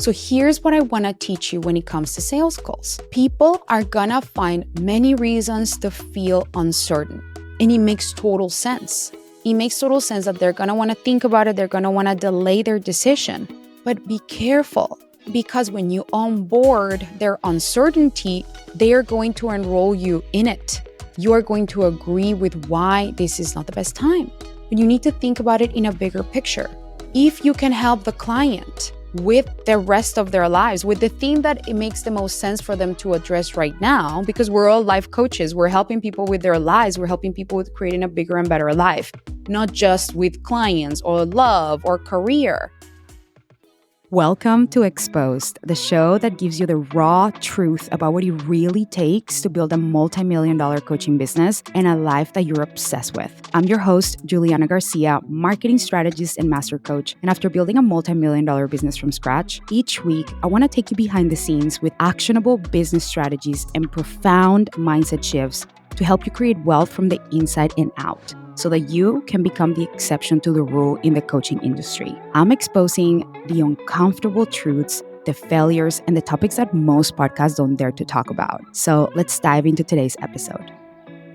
So here's what I want to teach you when it comes to sales calls. People are going to find many reasons to feel uncertain. And it makes total sense. It makes total sense that they're going to want to think about it. They're going to want to delay their decision. But be careful, because when you onboard their uncertainty, they are going to enroll you in it. You are going to agree with why this is not the best time. But you need to think about it in a bigger picture. If you can help the client with the rest of their lives, with the thing that it makes the most sense for them to address right now, because we're all life coaches, we're helping people with their lives, we're helping people with creating a bigger and better life, not just with clients or love or career. Welcome to Exposed, the show that gives you the raw truth about what it really takes to build a multi-million-dollar coaching business and a life that you're obsessed with. I'm your host, Juliana Garcia, marketing strategist and master coach. And after building a multi-million-dollar business from scratch, each week, I want to take you behind the scenes with actionable business strategies and profound mindset shifts to help you create wealth from the inside and out, so that you can become the exception to the rule in the coaching industry. I'm exposing the uncomfortable truths, the failures, and the topics that most podcasts don't dare to talk about. So let's dive into today's episode.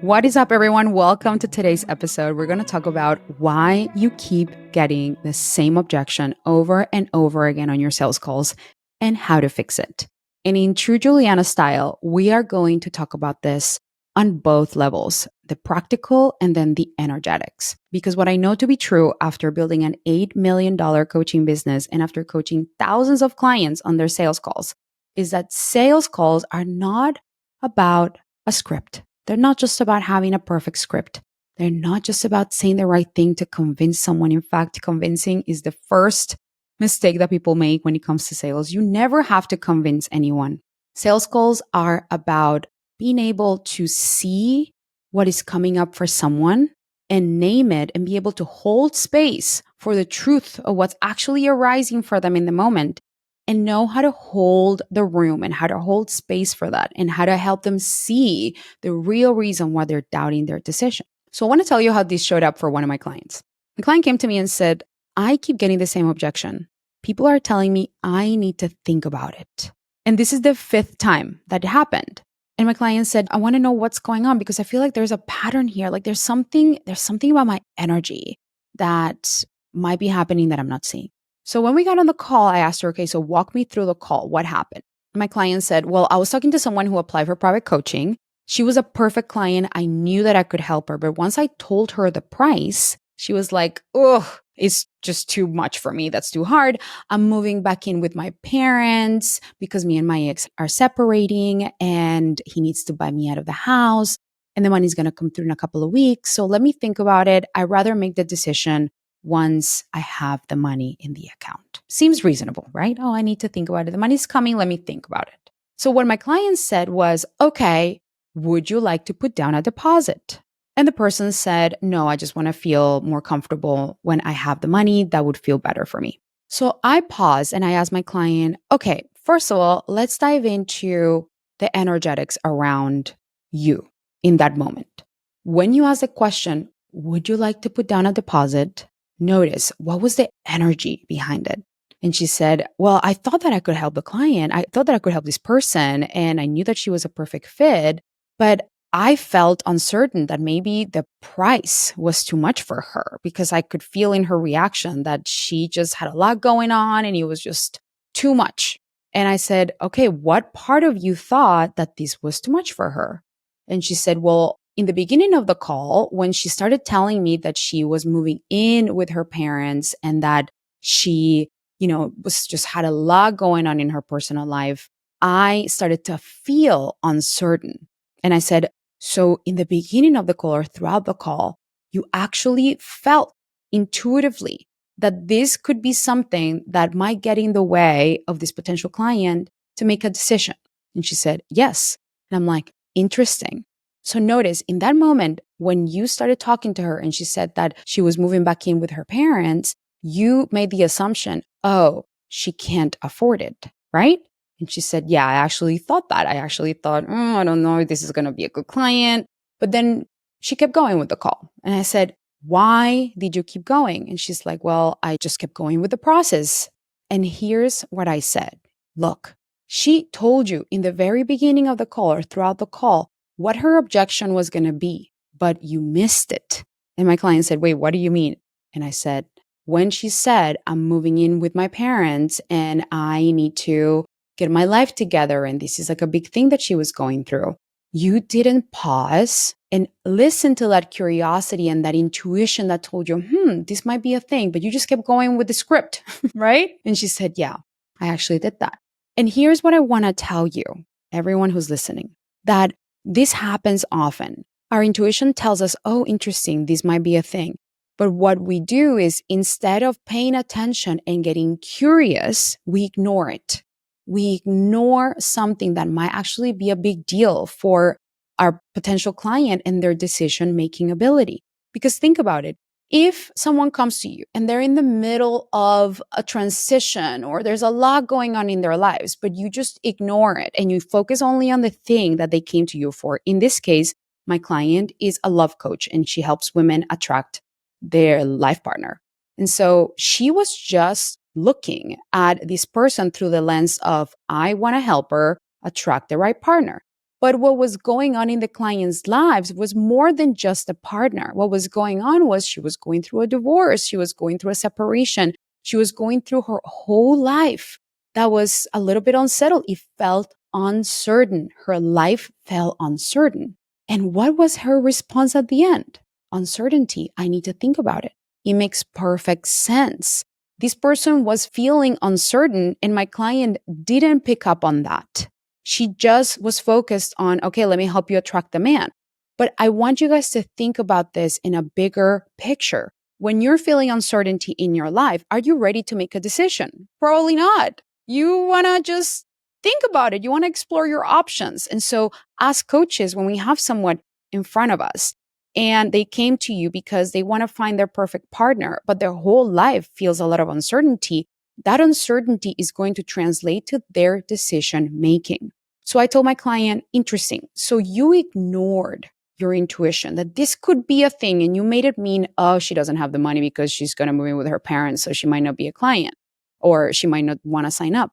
What is up, everyone? Welcome to today's episode. We're going to talk about why you keep getting the same objection over and over again on your sales calls and how to fix it. And in true Juliana style, we are going to talk about this on both levels, the practical and then the energetics. Because what I know to be true after building an $8 million coaching business and after coaching thousands of clients on their sales calls is that sales calls are not about a script. They're not just about having a perfect script. They're not just about saying the right thing to convince someone. In fact, convincing is the first mistake that people make when it comes to sales. You never have to convince anyone. Sales calls are about being able to see what is coming up for someone and name it and be able to hold space for the truth of what's actually arising for them in the moment and know how to hold the room and how to hold space for that and how to help them see the real reason why they're doubting their decision. So I want to tell you how this showed up for one of my clients. The client came to me and said, I keep getting the same objection. People are telling me I need to think about it. And this is the 5th time that it happened. And my client said, I want to know what's going on because I feel like there's a pattern here. Like there's something about my energy that might be happening that I'm not seeing. So when we got on the call, I asked her, okay, so walk me through the call. What happened? My client said, well, I was talking to someone who applied for private coaching. She was a perfect client. I knew that I could help her. But once I told her the price, she was like, oh, it's just too much for me. That's too hard. I'm moving back in with my parents because me and my ex are separating and he needs to buy me out of the house and the money's going to come through in a couple of weeks. So let me think about it. I'd rather make the decision once I have the money in the account. Seems reasonable, right? Oh, I need to think about it. The money's coming. Let me think about it. So what my client said was, okay, would you like to put down a deposit? And the person said, no, I just want to feel more comfortable when I have the money. That would feel better for me. So I paused and I asked my client, okay, first of all, let's dive into the energetics around you in that moment. When you ask the question, would you like to put down a deposit? Notice what was the energy behind it. And she said, well, I thought that I could help the client. I thought that I could help this person. And I knew that she was a perfect fit, but I felt uncertain that maybe the price was too much for her because I could feel in her reaction that she just had a lot going on and it was just too much. And I said, okay, what part of you thought that this was too much for her? And she said, well, in the beginning of the call, when she started telling me that she was moving in with her parents and that she, was just had a lot going on in her personal life, I started to feel uncertain. And I said, so in the beginning of the call or throughout the call, you actually felt intuitively that this could be something that might get in the way of this potential client to make a decision. And she said, yes. And I'm like, interesting. So notice in that moment, when you started talking to her and she said that she was moving back in with her parents, you made the assumption, oh, she can't afford it, right? And she said, yeah, I actually thought that. I actually thought, I don't know if this is going to be a good client. But then she kept going with the call. And I said, why did you keep going? And she's like, well, I just kept going with the process. And here's what I said. Look, she told you in the very beginning of the call or throughout the call what her objection was going to be, but you missed it. And my client said, wait, what do you mean? And I said, when she said, I'm moving in with my parents and I need to get my life together, and this is like a big thing that she was going through, you didn't pause and listen to that curiosity and that intuition that told you, this might be a thing, but you just kept going with the script, right? And she said, yeah, I actually did that. And here's what I want to tell you, everyone who's listening, that this happens often. Our intuition tells us, oh, interesting, this might be a thing. But what we do is instead of paying attention and getting curious, we ignore it. We ignore something that might actually be a big deal for our potential client and their decision-making ability. Because think about it. If someone comes to you and they're in the middle of a transition or there's a lot going on in their lives, but you just ignore it and you focus only on the thing that they came to you for. In this case, my client is a love coach and she helps women attract their life partner. And so she was just looking at this person through the lens of, I want to help her attract the right partner. But what was going on in the client's lives was more than just a partner. What was going on was she was going through a divorce. She was going through a separation. She was going through her whole life that was a little bit unsettled. It felt uncertain. Her life felt uncertain. And what was her response at the end? Uncertainty. I need to think about it. It makes perfect sense. This person was feeling uncertain and my client didn't pick up on that. She just was focused on, okay, let me help you attract the man. But I want you guys to think about this in a bigger picture. When you're feeling uncertainty in your life, are you ready to make a decision? Probably not. You want to just think about it. You want to explore your options. And so as coaches, when we have someone in front of us and they came to you because they want to find their perfect partner, but their whole life feels a lot of uncertainty, that uncertainty is going to translate to their decision making. So I told my client, interesting. So you ignored your intuition that this could be a thing and you made it mean, oh, she doesn't have the money because she's going to move in with her parents, so she might not be a client or she might not want to sign up.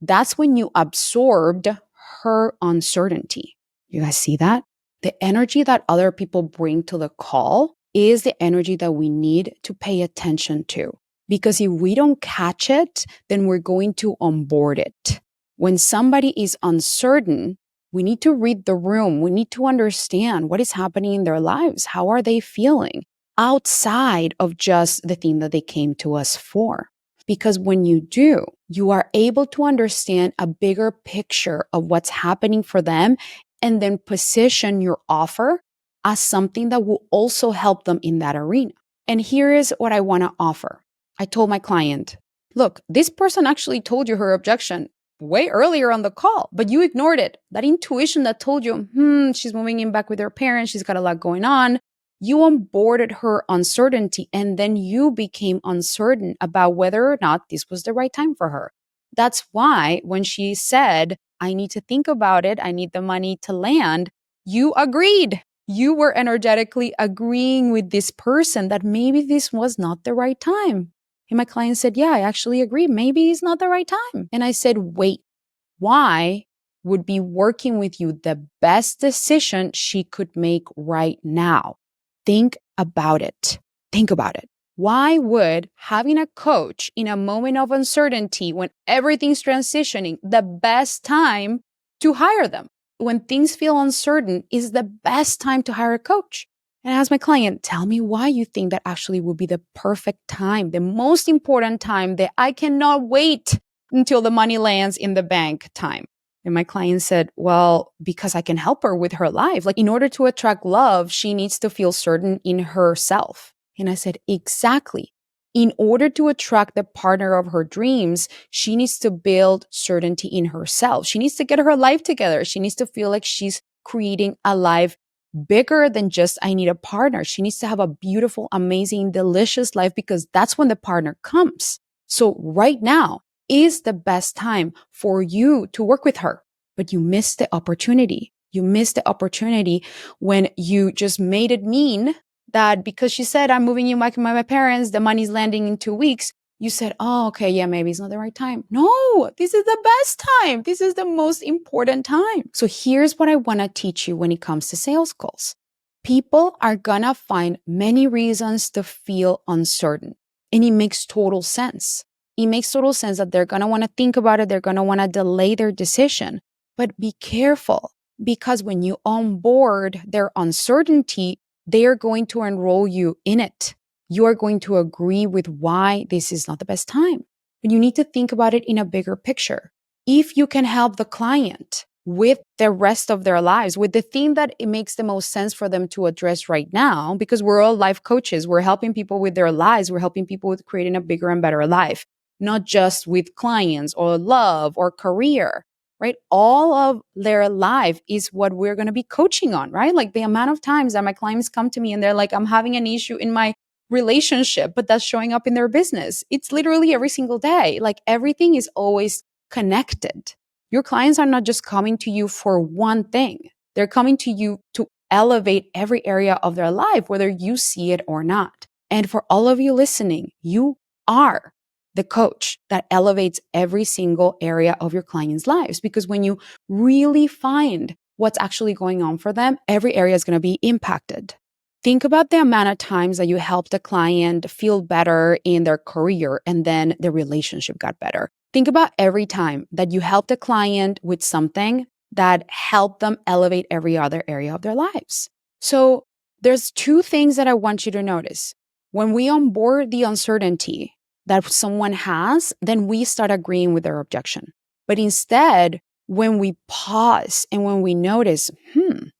That's when you absorbed her uncertainty. You guys see that? The energy that other people bring to the call is the energy that we need to pay attention to. Because if we don't catch it, then we're going to onboard it. When somebody is uncertain, we need to read the room. We need to understand what is happening in their lives. How are they feeling outside of just the thing that they came to us for? Because when you do, you are able to understand a bigger picture of what's happening for them and then position your offer as something that will also help them in that arena. And here is what I want to offer. I told my client, look, this person actually told you her objection way earlier on the call, but you ignored it. That intuition that told you, she's moving in back with her parents, she's got a lot going on. You onboarded her uncertainty and then you became uncertain about whether or not this was the right time for her. That's why when she said, I need to think about it, I need the money to land, you agreed. You were energetically agreeing with this person that maybe this was not the right time. And my client said, yeah, I actually agree. Maybe it's not the right time. And I said, wait, why would be working with you the best decision she could make right now? Think about it. Think about it. Why would having a coach in a moment of uncertainty when everything's transitioning the best time to hire them? When things feel uncertain is the best time to hire a coach. And I asked my client, tell me why you think that actually would be the perfect time, the most important time that I cannot wait until the money lands in the bank time. And my client said, well, because I can help her with her life. Like in order to attract love, she needs to feel certain in herself. And I said, exactly. In order to attract the partner of her dreams, she needs to build certainty in herself. She needs to get her life together. She needs to feel like she's creating a life bigger than just, I need a partner. She needs to have a beautiful, amazing, delicious life because that's when the partner comes. So right now is the best time for you to work with her, but you missed the opportunity. You missed the opportunity when you just made it mean that because she said, I'm moving you back with my parents, the money's landing in 2 weeks, You said, oh, okay, yeah, maybe it's not the right time. No, this is the best time. This is the most important time. So here's what I want to teach you when it comes to sales calls. People are going to find many reasons to feel uncertain. And it makes total sense. It makes total sense that they're going to want to think about it. They're going to want to delay their decision. But be careful, because when you onboard their uncertainty, they are going to enroll you in it. You are going to agree with why this is not the best time. But you need to think about it in a bigger picture. If you can help the client with the rest of their lives, with the thing that it makes the most sense for them to address right now, because we're all life coaches, we're helping people with their lives, we're helping people with creating a bigger and better life, not just with clients or love or career, right? All of their life is what we're going to be coaching on, right? Like the amount of times that my clients come to me and they're like, I'm having an issue in my relationship, but that's showing up in their business. It's literally every single day. Like everything is always connected. Your clients are not just coming to you for one thing. They're coming to you to elevate every area of their life, whether you see it or not. And for all of you listening, you are the coach that elevates every single area of your clients' lives. Because when you really find what's actually going on for them, every area is going to be impacted. Think about the amount of times that you helped a client feel better in their career and then the relationship got better. Think about every time that you helped a client with something that helped them elevate every other area of their lives. So there's two things that I want you to notice. When we onboard the uncertainty that someone has, then we start agreeing with their objection. But instead, when we pause and when we notice,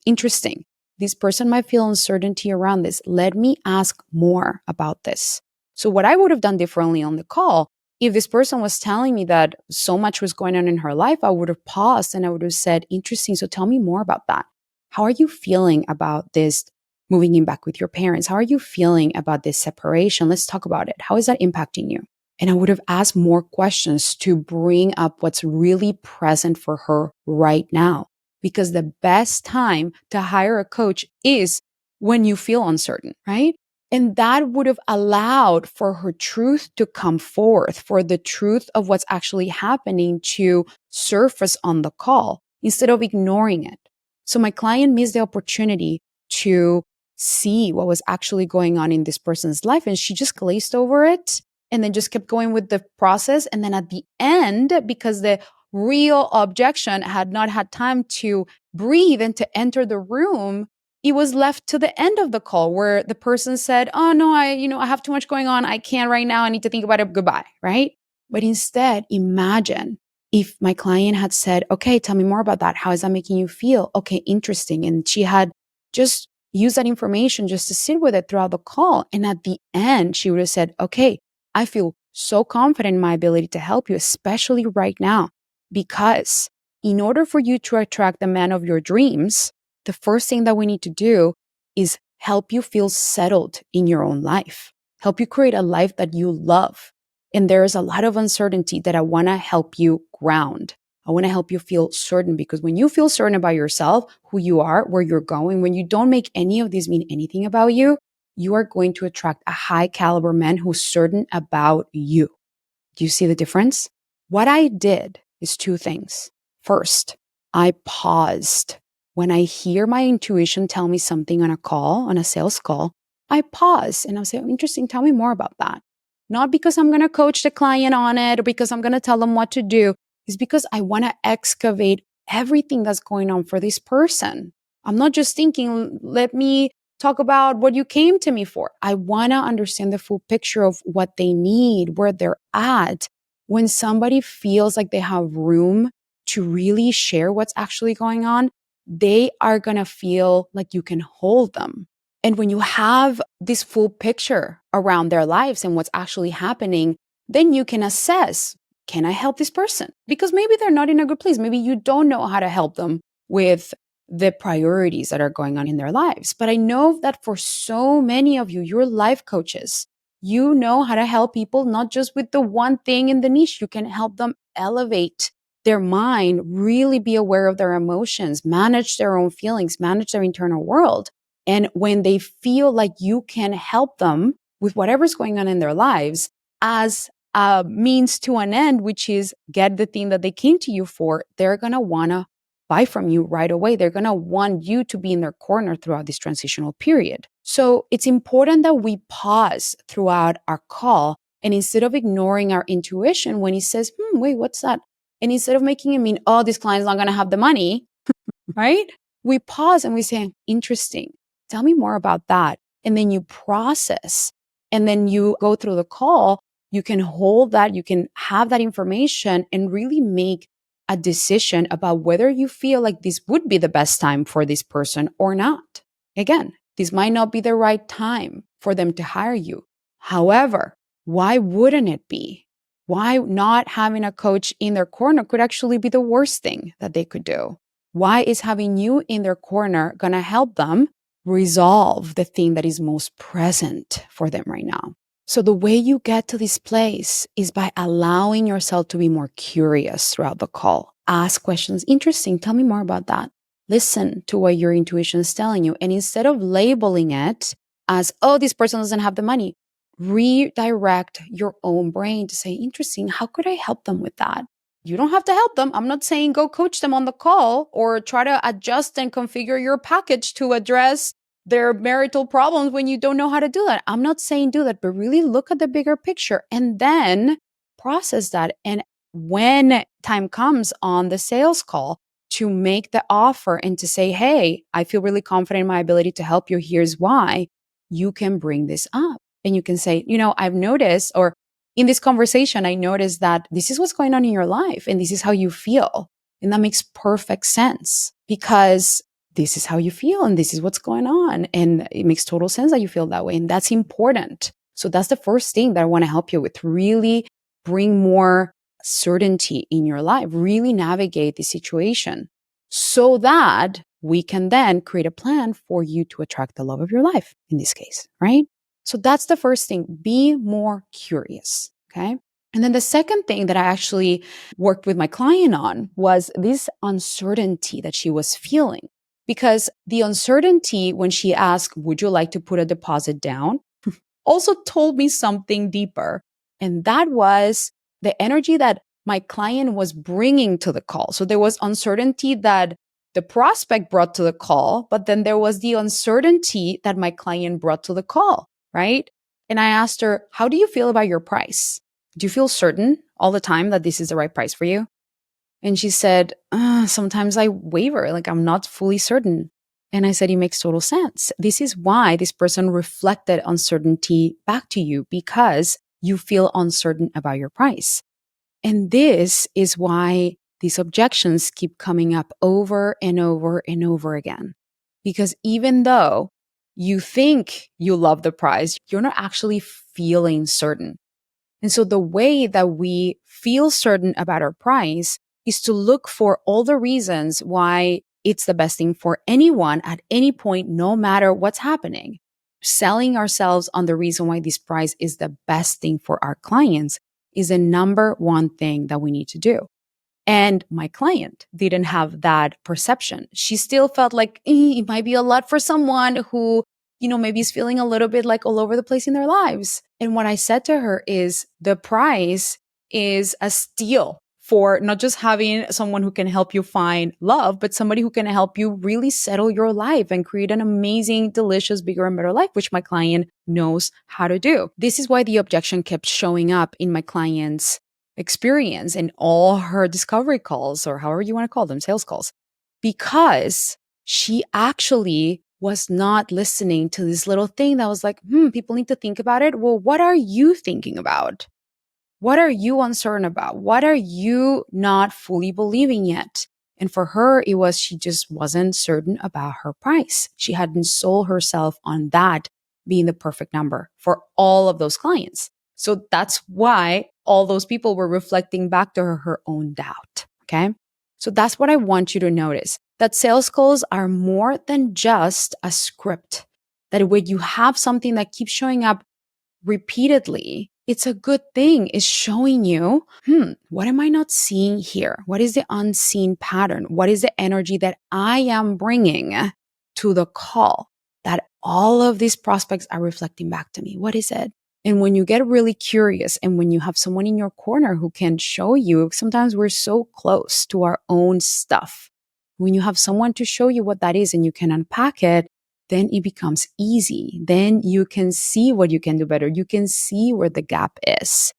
interesting, this person might feel uncertainty around this. Let me ask more about this. So what I would have done differently on the call, if this person was telling me that so much was going on in her life, I would have paused and I would have said, interesting. So tell me more about that. How are you feeling about this moving in back with your parents? How are you feeling about this separation? Let's talk about it. How is that impacting you? And I would have asked more questions to bring up what's really present for her right now. Because the best time to hire a coach is when you feel uncertain, right? And that would have allowed for her truth to come forth, for the truth of what's actually happening to surface on the call instead of ignoring it. So my client missed the opportunity to see what was actually going on in this person's life. And she just glazed over it and then just kept going with the process. And then at the end, because the real objection had not had time to breathe and to enter the room, it was left to the end of the call where the person said, oh no, I have too much going on. I can't right now. I need to think about it. Goodbye. Right. But instead, imagine if my client had said, okay, tell me more about that. How is that making you feel? Okay, interesting. And she had just used that information just to sit with it throughout the call. And at the end, she would have said, okay, I feel so confident in my ability to help you, especially right now. Because in order for you to attract the man of your dreams, the first thing that we need to do is help you feel settled in your own life, help you create a life that you love. And there's a lot of uncertainty that I want to help you ground. I want to help you feel certain, because when you feel certain about yourself, who you are, where you're going, when you don't make any of these mean anything about you, you are going to attract a high caliber man who's certain about you. Do you see the difference? What I did is two things. First, I paused. When I hear my intuition tell me something on a call, on a sales call, I pause and I'll say, oh, interesting, tell me more about that. Not because I'm going to coach the client on it or because I'm going to tell them what to do. It's because I want to excavate everything that's going on for this person. I'm not just thinking, let me talk about what you came to me for. I want to understand the full picture of what they need, where they're at. When somebody feels like they have room to really share what's actually going on, they are going to feel like you can hold them. And when you have this full picture around their lives and what's actually happening, then you can assess, can I help this person? Because maybe they're not in a good place. Maybe you don't know how to help them with the priorities that are going on in their lives. But I know that for so many of you, you're life coaches. You know how to help people, not just with the one thing in the niche. You can help them elevate their mind, really be aware of their emotions, manage their own feelings, manage their internal world. And when they feel like you can help them with whatever's going on in their lives, as a means to an end, which is get the thing that they came to you for, they're going to want to buy from you right away. They're going to want you to be in their corner throughout this transitional period. So it's important that we pause throughout our call. And instead of ignoring our intuition when he says, wait, what's that? And instead of making it mean, oh, this client's not going to have the money, right? We pause and we say, interesting. Tell me more about that. And then you process and then you go through the call. You can hold that, you can have that information and really make a decision about whether you feel like this would be the best time for this person or not. Again, this might not be the right time for them to hire you. However, why wouldn't it be? Why not having a coach in their corner could actually be the worst thing that they could do? Why is having you in their corner going to help them resolve the thing that is most present for them right now? So the way you get to this place is by allowing yourself to be more curious throughout the call. Ask questions. Interesting. Tell me more about that. Listen to what your intuition is telling you. And instead of labeling it as, oh, this person doesn't have the money, redirect your own brain to say, interesting, how could I help them with that? You don't have to help them. I'm not saying go coach them on the call or try to adjust and configure your package to address their marital problems when you don't know how to do that. I'm not saying do that, but really look at the bigger picture and then process that. And when time comes on the sales call to make the offer and to say, hey, I feel really confident in my ability to help you. Here's why. You can bring this up and you can say, I've noticed, or in this conversation, I noticed that this is what's going on in your life and this is how you feel. And that makes perfect sense because this is how you feel and this is what's going on. And it makes total sense that you feel that way. And that's important. So that's the first thing that I want to help you with. Really bring more certainty in your life. Really navigate the situation so that we can then create a plan for you to attract the love of your life in this case, right? So that's the first thing. Be more curious, okay? And then the second thing that I actually worked with my client on was this uncertainty that she was feeling. Because the uncertainty when she asked, would you like to put a deposit down? Also told me something deeper. And that was the energy that my client was bringing to the call. So there was uncertainty that the prospect brought to the call, but then there was the uncertainty that my client brought to the call, right? And I asked her, how do you feel about your price? Do you feel certain all the time that this is the right price for you? And she said, sometimes I waver, like I'm not fully certain. And I said, it makes total sense. This is why this person reflected uncertainty back to you because you feel uncertain about your price. And this is why these objections keep coming up over and over and over again. Because even though you think you love the price, you're not actually feeling certain. And so the way that we feel certain about our price is to look for all the reasons why it's the best thing for anyone at any point, no matter what's happening. Selling ourselves on the reason why this price is the best thing for our clients is the number one thing that we need to do. And my client didn't have that perception. She still felt like it might be a lot for someone who, maybe is feeling a little bit like all over the place in their lives. And what I said to her is the price is a steal for not just having someone who can help you find love, but somebody who can help you really settle your life and create an amazing, delicious, bigger and better life, which my client knows how to do. This is why the objection kept showing up in my client's experience in all her discovery calls, or however you want to call them, sales calls, because she actually was not listening to this little thing that was like, people need to think about it. Well, what are you thinking about? What are you uncertain about? What are you not fully believing yet? And for her, it was she just wasn't certain about her price. She hadn't sold herself on that being the perfect number for all of those clients. So that's why all those people were reflecting back to her own doubt. Okay. So that's what I want you to notice, that sales calls are more than just a script. That when you have something that keeps showing up repeatedly, it's a good thing. It's showing you, what am I not seeing here? What is the unseen pattern? What is the energy that I am bringing to the call that all of these prospects are reflecting back to me? What is it? And when you get really curious and when you have someone in your corner who can show you, sometimes we're so close to our own stuff. When you have someone to show you what that is and you can unpack it, then it becomes easy. Then you can see what you can do better. You can see where the gap is.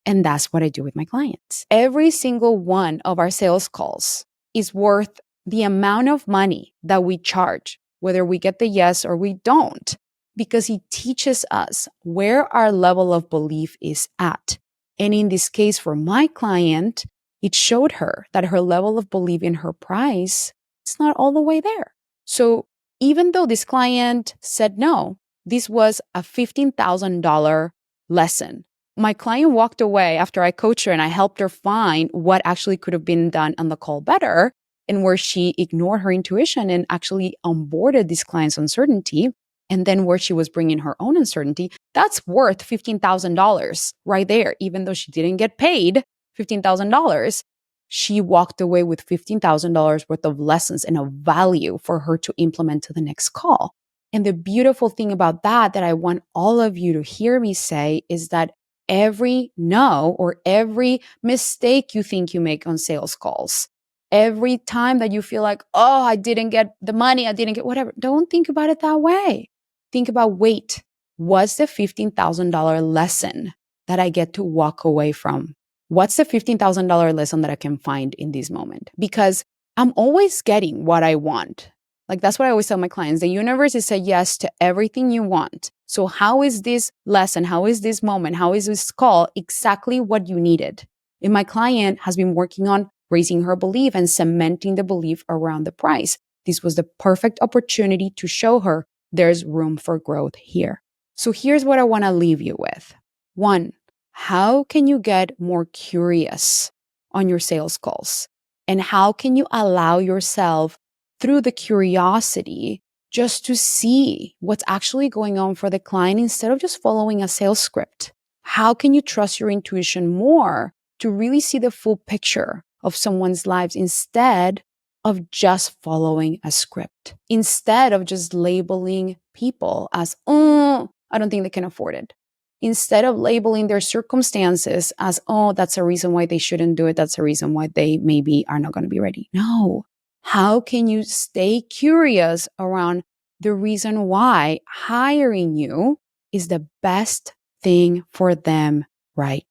And that's what I do with my clients. Every single one of our sales calls is worth the amount of money that we charge, whether we get the yes or we don't, because it teaches us where our level of belief is at. And in this case, for my client, it showed her that her level of belief in her price is not all the way there. So even though this client said no, this was a $15,000 lesson. My client walked away after I coached her and I helped her find what actually could have been done on the call better and where she ignored her intuition and actually onboarded this client's uncertainty. And then where she was bringing her own uncertainty, that's worth $15,000 right there. Even though she didn't get paid $15,000, she walked away with $15,000 worth of lessons and of value for her to implement to the next call. And the beautiful thing about that I want all of you to hear me say is that every no or every mistake you think you make on sales calls, every time that you feel like, oh, I didn't get the money, I didn't get whatever, don't think about it that way. Think about, wait, what's the $15,000 lesson that I get to walk away from? What's the $15,000 lesson that I can find in this moment? Because I'm always getting what I want. Like that's what I always tell my clients. The universe is a yes to everything you want. So how is this lesson? How is this moment? How is this call exactly what you needed? And my client has been working on raising her belief and cementing the belief around the price. This was the perfect opportunity to show her there's room for growth here. So here's what I want to leave you with. 1, how can you get more curious on your sales calls? And how can you allow yourself through the curiosity just to see what's actually going on for the client instead of just following a sales script? How can you trust your intuition more to really see the full picture of someone's lives instead of just following a script, instead of just labeling people as, oh, I don't think they can afford it, instead of labeling their circumstances as, oh, that's a reason why they shouldn't do it, that's a reason why they maybe are not going to be ready. No. How can you stay curious around the reason why hiring you is the best thing for them right?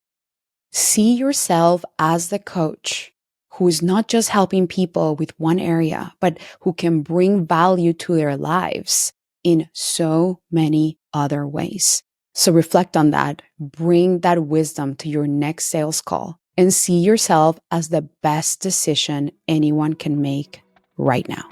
See yourself as the coach who is not just helping people with one area, but who can bring value to their lives in so many other ways. So reflect on that, bring that wisdom to your next sales call, and see yourself as the best decision anyone can make right now.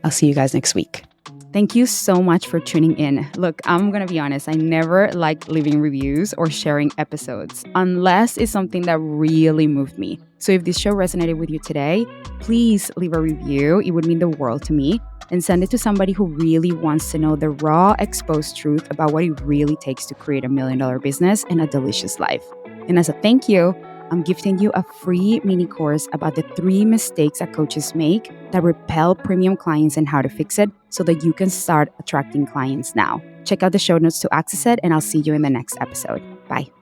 I'll see you guys next week. Thank you so much for tuning in. Look, I'm going to be honest. I never like leaving reviews or sharing episodes unless it's something that really moved me. So if this show resonated with you today, please leave a review. It would mean the world to me. And send it to somebody who really wants to know the raw, exposed truth about what it really takes to create $1 million business and a delicious life. And as a thank you, I'm gifting you a free mini course about the 3 mistakes that coaches make that repel premium clients and how to fix it so that you can start attracting clients now. Check out the show notes to access it, and I'll see you in the next episode. Bye.